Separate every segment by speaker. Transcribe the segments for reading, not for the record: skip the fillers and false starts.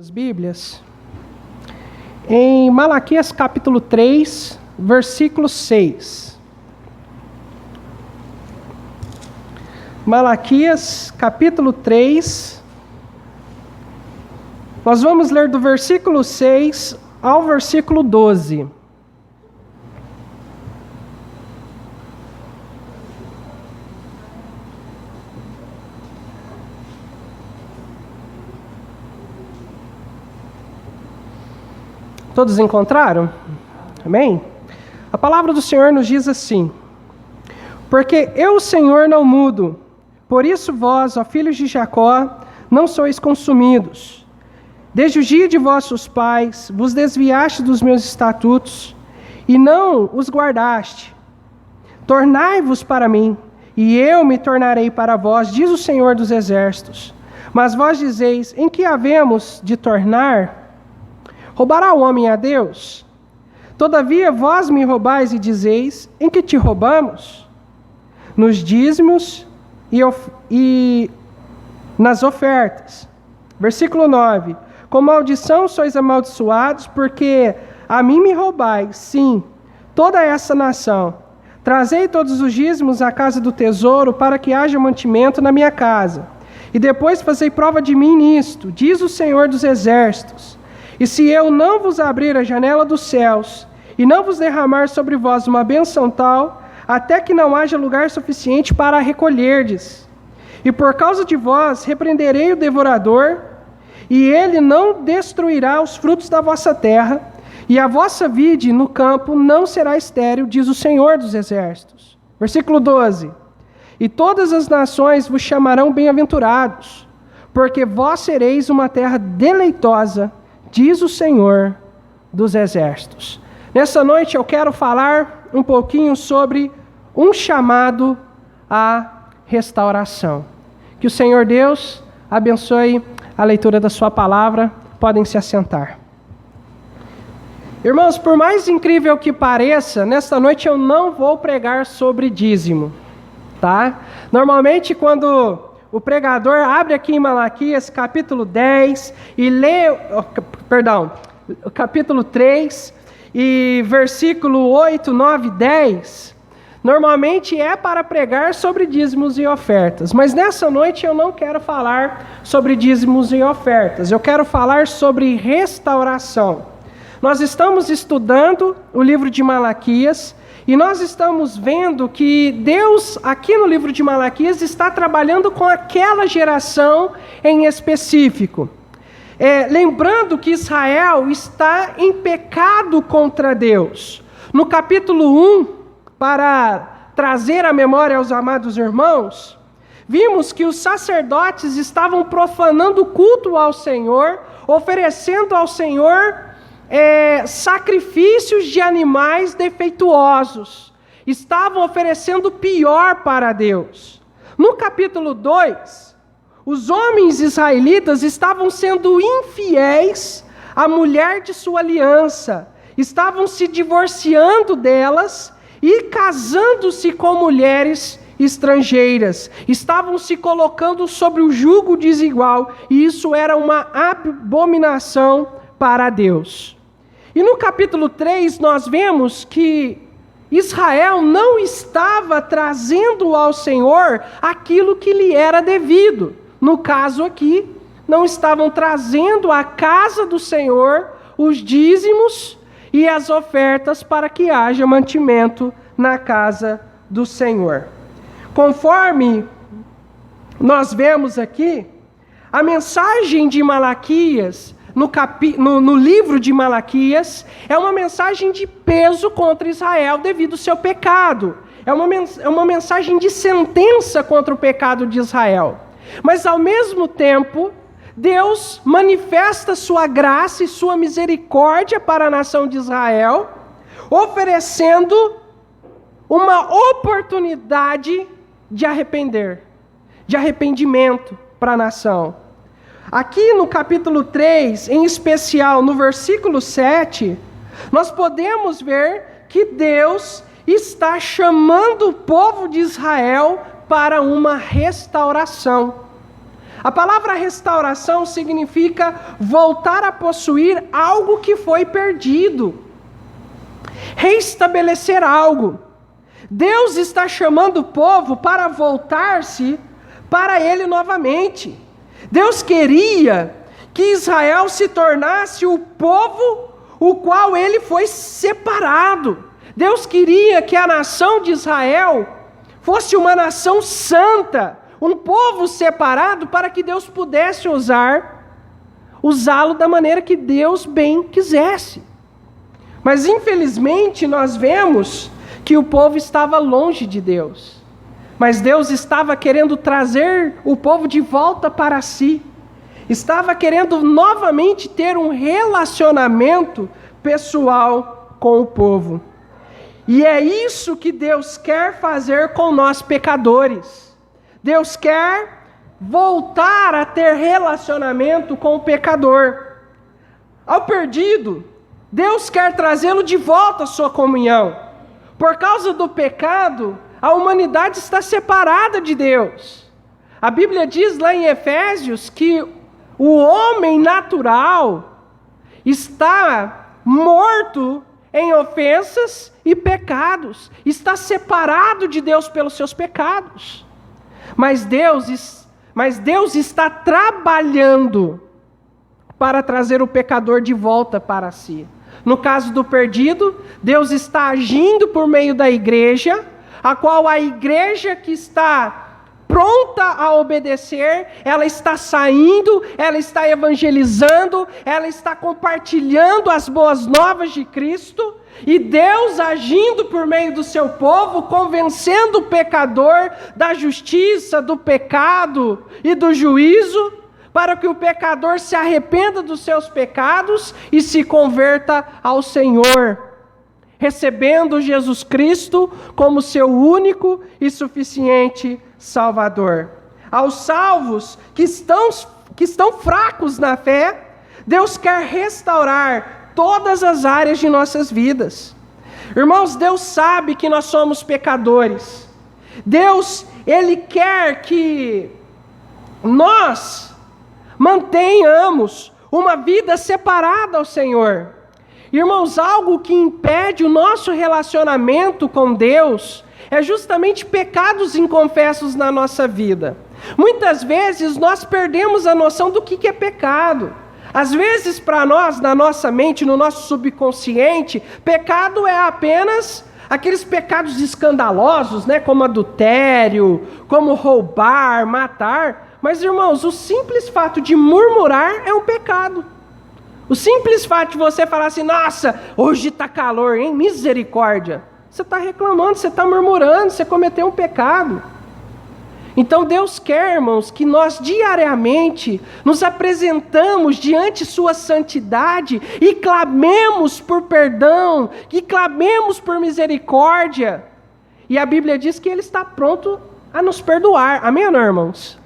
Speaker 1: As Bíblias, em Malaquias capítulo 3, versículo 6. Malaquias capítulo 3, nós vamos ler do versículo 6 ao versículo 12. Todos encontraram? Amém? A palavra do Senhor nos diz assim: porque eu, o Senhor, não mudo, por isso vós, ó filhos de Jacó, não sois consumidos. Desde o dia de vossos pais, vos desviaste dos meus estatutos, e não os guardaste. Tornai-vos para mim, e eu me tornarei para vós, diz o Senhor dos Exércitos. Mas vós dizeis, em que havemos de tornar? Roubará o homem a Deus? Todavia vós me roubais e dizeis, em que te roubamos? Nos dízimos e nas ofertas. Versículo 9. Com maldição sois amaldiçoados, porque a mim me roubais, sim, toda essa nação. Trazei todos os dízimos à casa do tesouro, para que haja mantimento na minha casa. E depois fazei prova de mim nisto, diz o Senhor dos Exércitos. E se eu não vos abrir a janela dos céus, e não vos derramar sobre vós uma bênção tal, até que não haja lugar suficiente para recolherdes. E por causa de vós repreenderei o devorador, e ele não destruirá os frutos da vossa terra, e a vossa vide no campo não será estéril, diz o Senhor dos Exércitos. Versículo 12. E todas as nações vos chamarão bem-aventurados, porque vós sereis uma terra deleitosa, diz o Senhor dos Exércitos. Nessa noite eu quero falar um pouquinho sobre um chamado à restauração. Que o Senhor Deus abençoe a leitura da sua palavra. Podem se assentar. Irmãos, por mais incrível que pareça, nesta noite eu não vou pregar sobre dízimo, tá? Normalmente quando o pregador abre aqui em Malaquias capítulo 10 e lê, capítulo 3 e versículo 8, 9 e 10, normalmente é para pregar sobre dízimos e ofertas. Mas nessa noite eu não quero falar sobre dízimos e ofertas, eu quero falar sobre restauração. Nós estamos estudando o livro de Malaquias, e nós estamos vendo que Deus, aqui no livro de Malaquias, está trabalhando com aquela geração em específico. Lembrando que Israel está em pecado contra Deus. No capítulo 1, para trazer a memória aos amados irmãos, vimos que os sacerdotes estavam profanando o culto ao Senhor, oferecendo ao Senhor sacrifícios de animais defeituosos. Estavam oferecendo o pior para Deus. No capítulo 2, os homens israelitas estavam sendo infiéis à mulher de sua aliança. Estavam se divorciando delas e casando-se com mulheres estrangeiras. Estavam se colocando sobre o jugo desigual. E isso era uma abominação para Deus. E no capítulo 3 nós vemos que Israel não estava trazendo ao Senhor aquilo que lhe era devido. No caso aqui, não estavam trazendo à casa do Senhor os dízimos e as ofertas para que haja mantimento na casa do Senhor. Conforme nós vemos aqui, a mensagem de Malaquias, no livro de Malaquias, é uma mensagem de peso contra Israel devido ao seu pecado. É uma mensagem de sentença contra o pecado de Israel. Mas ao mesmo tempo, Deus manifesta sua graça e sua misericórdia para a nação de Israel, oferecendo uma oportunidade de arrependimento para a nação. Aqui no capítulo 3, em especial no versículo 7, nós podemos ver que Deus está chamando o povo de Israel para uma restauração. A palavra restauração significa voltar a possuir algo que foi perdido. Restabelecer algo. Deus está chamando o povo para voltar-se para Ele novamente. Deus queria que Israel se tornasse o povo o qual Ele foi separado. Deus queria que a nação de Israel fosse uma nação santa, um povo separado para que Deus pudesse usá-lo da maneira que Deus bem quisesse. Mas infelizmente nós vemos que o povo estava longe de Deus. Mas Deus estava querendo trazer o povo de volta para si. Estava querendo novamente ter um relacionamento pessoal com o povo. E é isso que Deus quer fazer com nós pecadores. Deus quer voltar a ter relacionamento com o pecador. Ao perdido, Deus quer trazê-lo de volta à sua comunhão. Por causa do pecado, a humanidade está separada de Deus. A Bíblia diz lá em Efésios que o homem natural está morto em ofensas e pecados. Está separado de Deus pelos seus pecados. Mas Deus está trabalhando para trazer o pecador de volta para si. No caso do perdido, Deus está agindo por meio da igreja, a qual a igreja que está pronta a obedecer, ela está saindo, ela está evangelizando, ela está compartilhando as boas novas de Cristo, e Deus agindo por meio do seu povo, convencendo o pecador da justiça, do pecado e do juízo, para que o pecador se arrependa dos seus pecados e se converta ao Senhor, recebendo Jesus Cristo como seu único e suficiente Salvador. Aos salvos que estão fracos na fé, Deus quer restaurar todas as áreas de nossas vidas. Irmãos, Deus sabe que nós somos pecadores. Deus, Ele quer que nós mantenhamos uma vida separada ao Senhor. Irmãos, algo que impede o nosso relacionamento com Deus é justamente pecados inconfessos na nossa vida. Muitas vezes nós perdemos a noção do que é pecado. Às vezes para nós, na nossa mente, no nosso subconsciente, pecado é apenas aqueles pecados escandalosos, né? Como adultério, como roubar, matar. Mas, irmãos, o simples fato de murmurar é um pecado. O simples fato de você falar assim, nossa, hoje está calor, hein? Misericórdia. Você está reclamando, você está murmurando, você cometeu um pecado. Então Deus quer, irmãos, que nós diariamente nos apresentamos diante sua santidade e clamemos por perdão, e clamemos por misericórdia. E a Bíblia diz que Ele está pronto a nos perdoar. Amém, irmãos?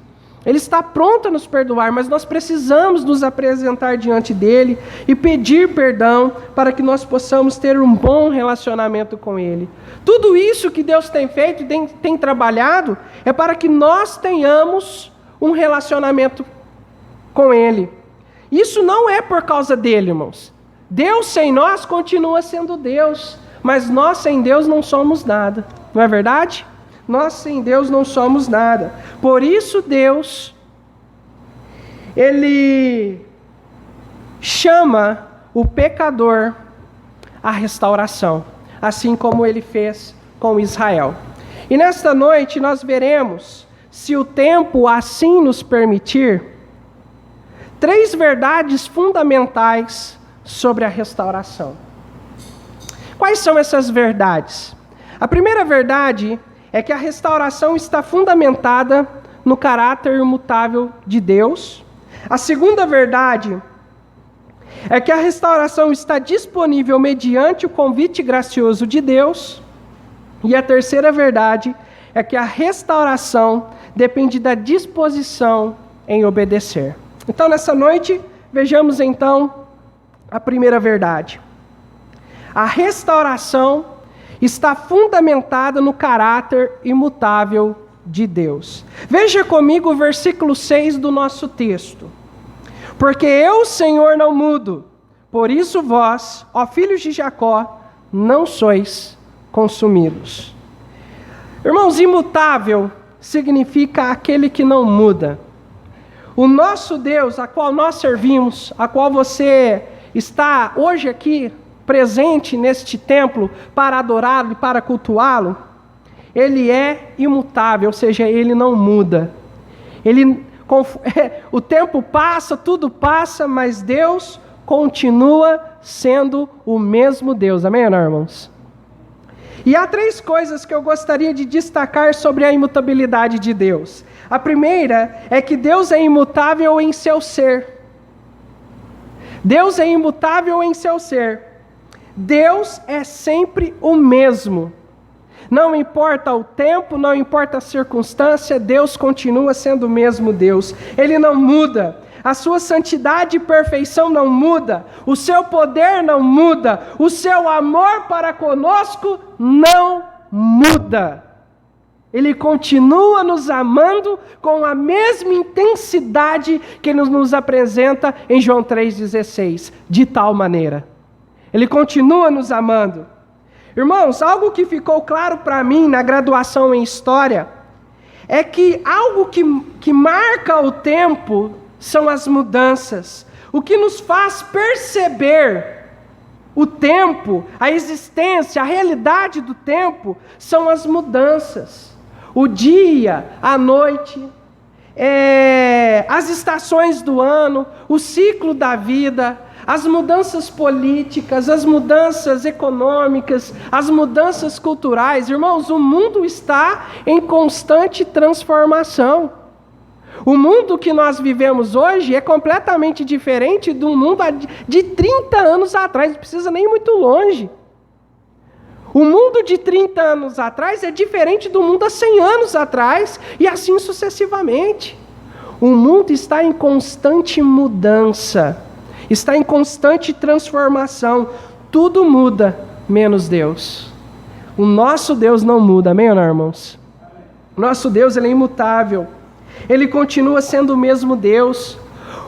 Speaker 1: Ele está pronto a nos perdoar, mas nós precisamos nos apresentar diante dEle e pedir perdão para que nós possamos ter um bom relacionamento com Ele. Tudo isso que Deus tem feito e tem trabalhado é para que nós tenhamos um relacionamento com Ele. Isso não é por causa dEle, irmãos. Deus sem nós continua sendo Deus, mas nós sem Deus não somos nada. Não é verdade? Nós sem Deus não somos nada. Por isso Deus, Ele chama o pecador à restauração, assim como Ele fez com Israel. E nesta noite nós veremos, se o tempo assim nos permitir, 3 verdades fundamentais sobre a restauração. Quais são essas verdades? A primeira verdade é que a restauração está fundamentada no caráter imutável de Deus. A segunda verdade é que a restauração está disponível mediante o convite gracioso de Deus. E a terceira verdade é que a restauração depende da disposição em obedecer. Então, nessa noite, vejamos então a primeira verdade. A restauração está fundamentada no caráter imutável de Deus. Veja comigo o versículo 6 do nosso texto. Porque eu, Senhor, não mudo, por isso vós, ó filhos de Jacó, não sois consumidos. Irmãos, imutável significa aquele que não muda. O nosso Deus, a qual nós servimos, a qual você está hoje aqui presente neste templo para adorá-lo e para cultuá-lo, ele é imutável, ou seja, ele não muda. O tempo passa, tudo passa, mas Deus continua sendo o mesmo Deus. Amém, irmãos? E há 3 coisas que eu gostaria de destacar sobre a imutabilidade de Deus. A primeira é que Deus é imutável em seu ser. Deus é imutável em seu ser. Deus é sempre o mesmo. Não importa o tempo, não importa a circunstância, Deus continua sendo o mesmo Deus. Ele não muda. A sua santidade e perfeição não muda. O seu poder não muda. O seu amor para conosco não muda. Ele continua nos amando com a mesma intensidade que Ele nos apresenta em João 3,16. De tal maneira. Ele continua nos amando. Irmãos, algo que ficou claro para mim na graduação em História é que algo que marca o tempo são as mudanças. O que nos faz perceber o tempo, a existência, a realidade do tempo, são as mudanças. O dia, a noite, as estações do ano, o ciclo da vida, as mudanças políticas, as mudanças econômicas, as mudanças culturais. Irmãos, o mundo está em constante transformação. O mundo que nós vivemos hoje é completamente diferente do mundo de 30 anos atrás, não precisa nem ir muito longe. O mundo de 30 anos atrás é diferente do mundo há 100 anos atrás, e assim sucessivamente. O mundo está em constante mudança. Está em constante transformação. Tudo muda, menos Deus. O nosso Deus não muda, amém, irmãos? Nosso Deus, Ele é imutável. Ele continua sendo o mesmo Deus.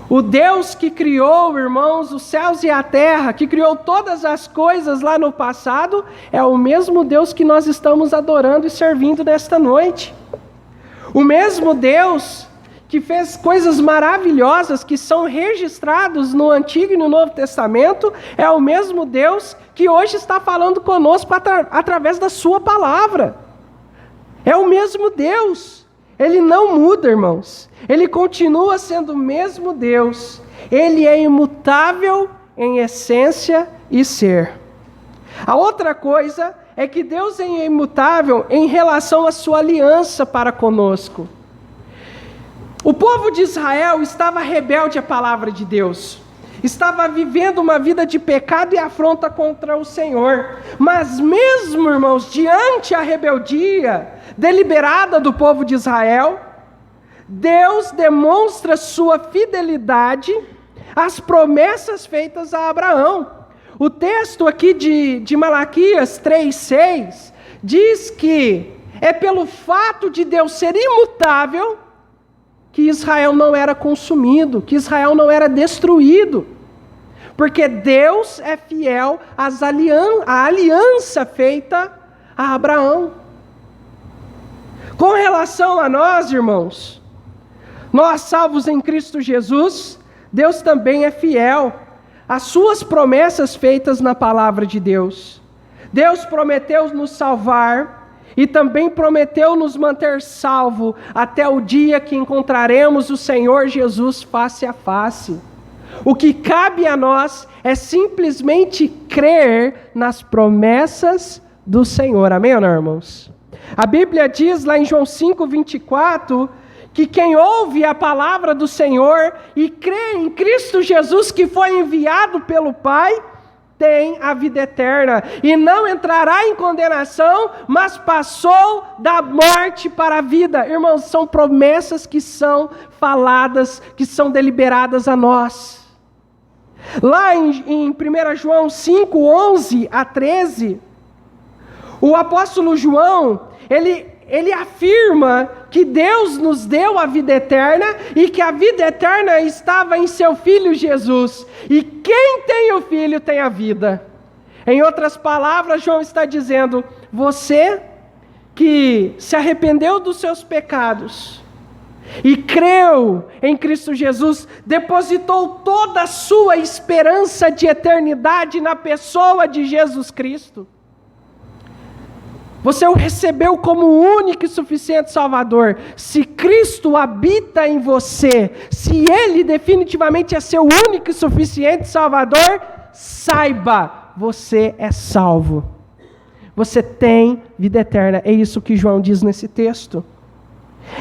Speaker 1: O Deus que criou, irmãos, os céus e a terra, que criou todas as coisas lá no passado, é o mesmo Deus que nós estamos adorando e servindo nesta noite. O mesmo Deus que fez coisas maravilhosas que são registrados no Antigo e no Novo Testamento, é o mesmo Deus que hoje está falando conosco através da sua palavra. É o mesmo Deus. Ele não muda, irmãos. Ele continua sendo o mesmo Deus. Ele é imutável em essência e ser. A outra coisa é que Deus é imutável em relação à sua aliança para conosco. O povo de Israel estava rebelde à palavra de Deus, estava vivendo uma vida de pecado e afronta contra o Senhor, mas mesmo, irmãos, diante a rebeldia deliberada do povo de Israel, Deus demonstra sua fidelidade às promessas feitas a Abraão. O texto aqui de Malaquias 3,6 diz que é pelo fato de Deus ser imutável que Israel não era consumido, que Israel não era destruído. Porque Deus é fiel à aliança feita a Abraão. Com relação a nós, irmãos, nós salvos em Cristo Jesus, Deus também é fiel às suas promessas feitas na palavra de Deus. Deus prometeu nos salvar e também prometeu nos manter salvo até o dia que encontraremos o Senhor Jesus face a face. O que cabe a nós é simplesmente crer nas promessas do Senhor. Amém, irmãos? A Bíblia diz lá em João 5:24, que quem ouve a palavra do Senhor e crê em Cristo Jesus que foi enviado pelo Pai, tem a vida eterna, e não entrará em condenação, mas passou da morte para a vida. Irmãos, são promessas que são faladas, que são deliberadas a nós. Lá em 1 João 5, 11 a 13, o apóstolo João, ele ele afirma que Deus nos deu a vida eterna e que a vida eterna estava em seu Filho Jesus. E quem tem o Filho tem a vida. Em outras palavras, João está dizendo: você que se arrependeu dos seus pecados e creu em Cristo Jesus, depositou toda a sua esperança de eternidade na pessoa de Jesus Cristo. Você o recebeu como o único e suficiente Salvador. Se Cristo habita em você, se Ele definitivamente é seu único e suficiente Salvador, saiba, você é salvo. Você tem vida eterna. É isso que João diz nesse texto.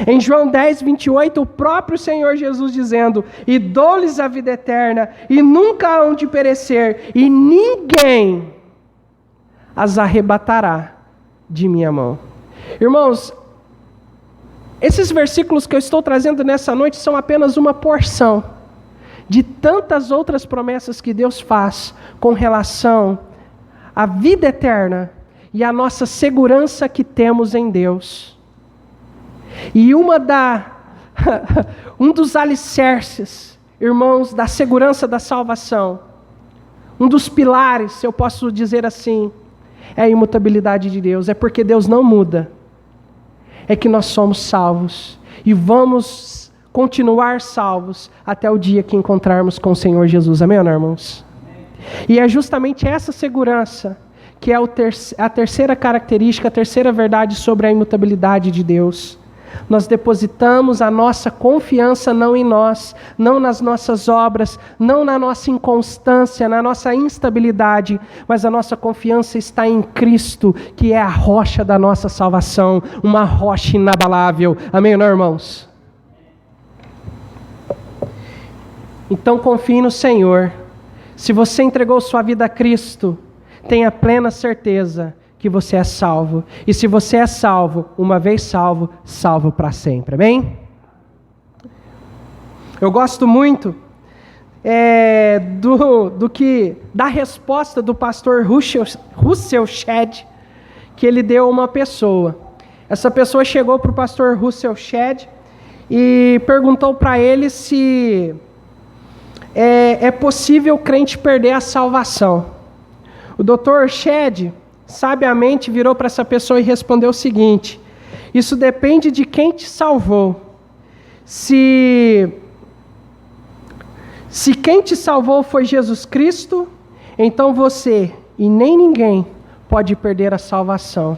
Speaker 1: Em João 10, 28, o próprio Senhor Jesus dizendo: e dou-lhes a vida eterna, e nunca hão de perecer, e ninguém as arrebatará de minha mão. Irmãos, esses versículos que eu estou trazendo nessa noite são apenas uma porção de tantas outras promessas que Deus faz com relação à vida eterna e à nossa segurança que temos em Deus. E um dos alicerces, irmãos, da segurança da salvação, um dos pilares, se eu posso dizer assim, é a imutabilidade de Deus. É porque Deus não muda. É que nós somos salvos. E vamos continuar salvos até o dia que encontrarmos com o Senhor Jesus. Amém, irmãos? E é justamente essa segurança que é a terceira característica, a terceira verdade sobre a imutabilidade de Deus. Nós depositamos a nossa confiança não em nós, não nas nossas obras, não na nossa inconstância, na nossa instabilidade, mas a nossa confiança está em Cristo, que é a rocha da nossa salvação, uma rocha inabalável. Amém, irmãos? Então confie no Senhor. Se você entregou sua vida a Cristo, tenha plena certeza que você é salvo. E se você é salvo, uma vez salvo, salvo para sempre. Amém? Eu gosto muito da resposta do pastor Russell Shedd, que ele deu a uma pessoa. Essa pessoa chegou para o pastor Russell Shedd e perguntou para ele se é possível o crente perder a salvação. O Dr. Shedd sabiamente virou para essa pessoa e respondeu o seguinte: isso depende de quem te salvou. Se quem te salvou foi Jesus Cristo, então você e nem ninguém pode perder a salvação,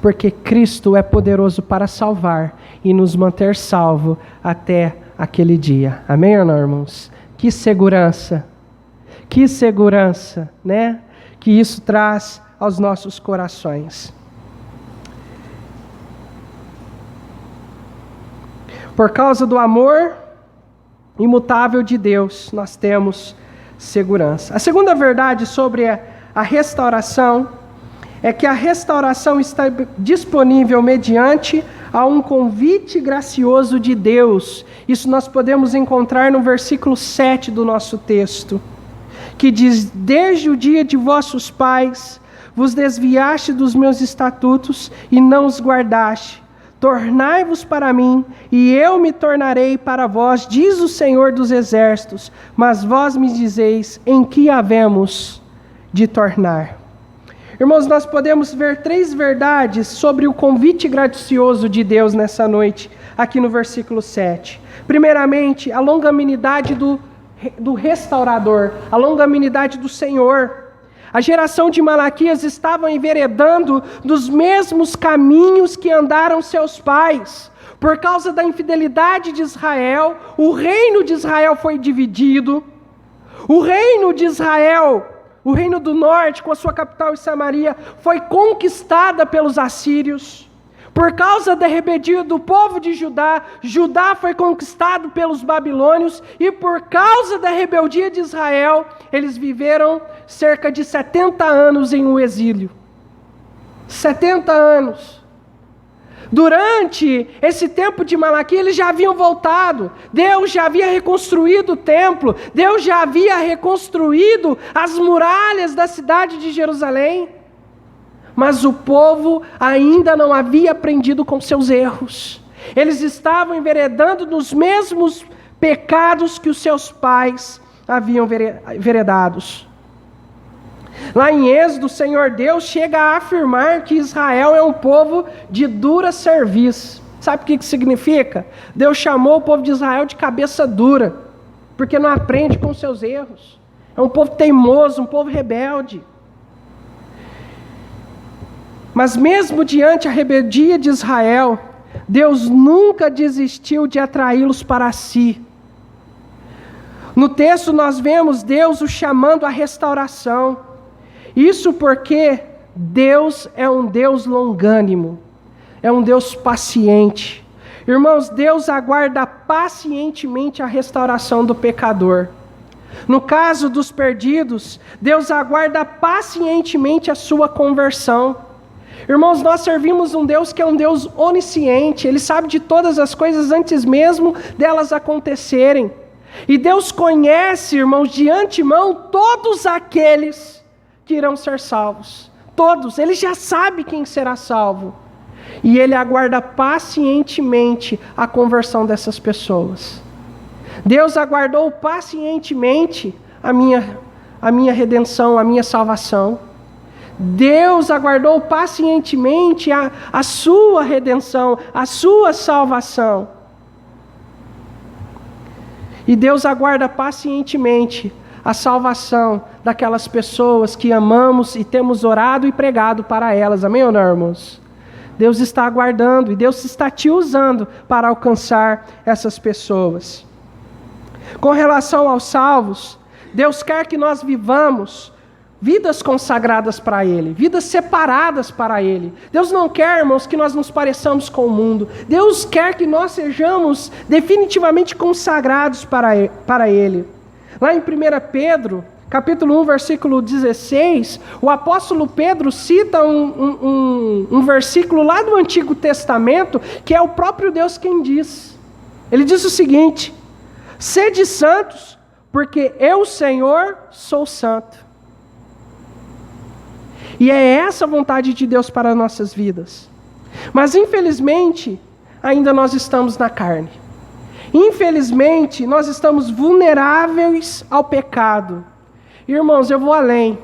Speaker 1: porque Cristo é poderoso para salvar e nos manter salvo até aquele dia. Amém, irmãos? Que segurança, né? Que isso traz aos nossos corações. Por causa do amor imutável de Deus, nós temos segurança. A segunda verdade sobre a restauração é que a restauração está disponível mediante a um convite gracioso de Deus. Isso nós podemos encontrar no versículo 7 do nosso texto, que diz: desde o dia de vossos pais vos desviaste dos meus estatutos e não os guardaste. Tornai-vos para mim, e eu me tornarei para vós, diz o Senhor dos Exércitos. Mas vós me dizeis: em que havemos de tornar? Irmãos, nós podemos ver 3 verdades sobre o convite gracioso de Deus nessa noite, aqui no versículo 7. Primeiramente, a longanimidade do restaurador, a longanimidade do Senhor. A geração de Malaquias estava enveredando dos mesmos caminhos que andaram seus pais. Por causa da infidelidade de Israel, o reino de Israel foi dividido. O reino de Israel, o reino do norte, com a sua capital em Samaria, foi conquistada pelos assírios. Por causa da rebeldia do povo de Judá, Judá foi conquistado pelos babilônios, e por causa da rebeldia de Israel, eles viveram cerca de 70 anos em um exílio. 70 anos. Durante esse tempo de Malaquias, eles já haviam voltado. Deus já havia reconstruído o templo. Deus já havia reconstruído as muralhas da cidade de Jerusalém. Mas o povo ainda não havia aprendido com seus erros. Eles estavam enveredando nos mesmos pecados que os seus pais haviam veredados. Lá em Êxodo, o Senhor Deus chega a afirmar que Israel é um povo de dura cerviz. Sabe o que significa? Deus chamou o povo de Israel de cabeça dura, porque não aprende com seus erros. É um povo teimoso, um povo rebelde. Mas mesmo diante a rebeldia de Israel, Deus nunca desistiu de atraí-los para si. No texto nós vemos Deus o chamando à restauração. Isso porque Deus é um Deus longânimo, é um Deus paciente. Irmãos, Deus aguarda pacientemente a restauração do pecador. No caso dos perdidos, Deus aguarda pacientemente a sua conversão. Irmãos, nós servimos um Deus que é um Deus onisciente. Ele sabe de todas as coisas antes mesmo delas acontecerem. E Deus conhece, irmãos, de antemão todos aqueles que irão ser salvos. Todos. Ele já sabe quem será salvo. E Ele aguarda pacientemente a conversão dessas pessoas. Deus aguardou pacientemente a minha redenção, a minha salvação. Deus aguardou pacientemente a sua redenção, a sua salvação. E Deus aguarda pacientemente a salvação daquelas pessoas que amamos e temos orado e pregado para elas. Amém ou não, irmãos? Deus está aguardando e Deus está te usando para alcançar essas pessoas. Com relação aos salvos, Deus quer que nós vivamos vidas consagradas para Ele, vidas separadas para Ele. Deus não quer, irmãos, que nós nos pareçamos com o mundo. Deus quer que nós sejamos definitivamente consagrados para Ele. Lá em 1 Pedro, capítulo 1, versículo 16, o apóstolo Pedro cita um versículo lá do Antigo Testamento, que é o próprio Deus quem diz. Ele diz o seguinte: sede santos, porque eu, Senhor, sou santo. E é essa a vontade de Deus para as nossas vidas. Mas infelizmente, ainda nós estamos na carne. Infelizmente, nós estamos vulneráveis ao pecado. Irmãos, eu vou além.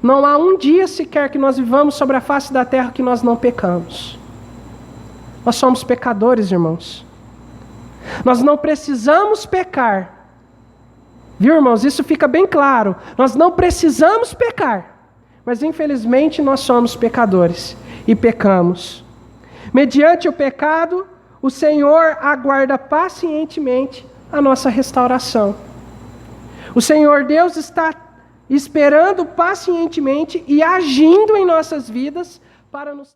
Speaker 1: Não há um dia sequer que nós vivamos sobre a face da terra que nós não pecamos. Nós somos pecadores, irmãos. Nós não precisamos pecar. Viu, irmãos? Isso fica bem claro. Nós não precisamos pecar. Mas infelizmente nós somos pecadores e pecamos. Mediante o pecado, o Senhor aguarda pacientemente a nossa restauração. O Senhor Deus está esperando pacientemente e agindo em nossas vidas para nos